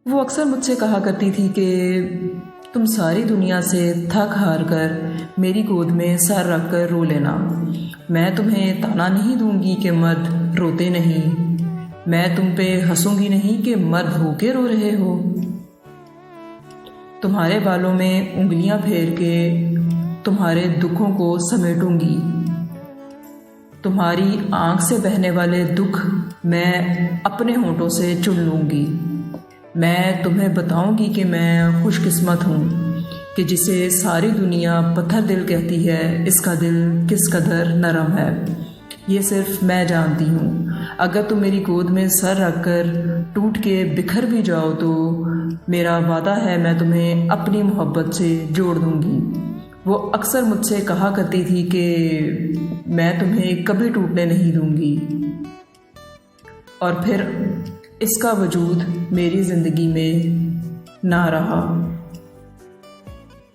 वो अक्सर मुझसे कहा करती थी कि तुम सारी दुनिया से थक हार कर मेरी गोद में सर रख कर रो लेना। मैं तुम्हें ताना नहीं दूंगी कि मर्द रोते नहीं। मैं तुम पे हंसूंगी नहीं कि मर्द होके रो रहे हो। तुम्हारे बालों में उंगलियां फेर के तुम्हारे दुखों को समेटूंगी। तुम्हारी आंख से बहने वाले दुख मैं अपने होंठों से चुन लूंगी। मैं तुम्हें बताऊंगी कि मैं खुशकिस्मत हूँ कि जिसे सारी दुनिया पत्थर दिल कहती है, इसका दिल किस कदर नरम है ये सिर्फ मैं जानती हूँ। अगर तुम मेरी गोद में सर रखकर टूट के बिखर भी जाओ तो मेरा वादा है मैं तुम्हें अपनी मोहब्बत से जोड़ दूंगी। वो अक्सर मुझसे कहा करती थी कि मैं तुम्हें कभी टूटने नहीं दूंगी, और फिर इसका वजूद मेरी ज़िंदगी में ना रहा।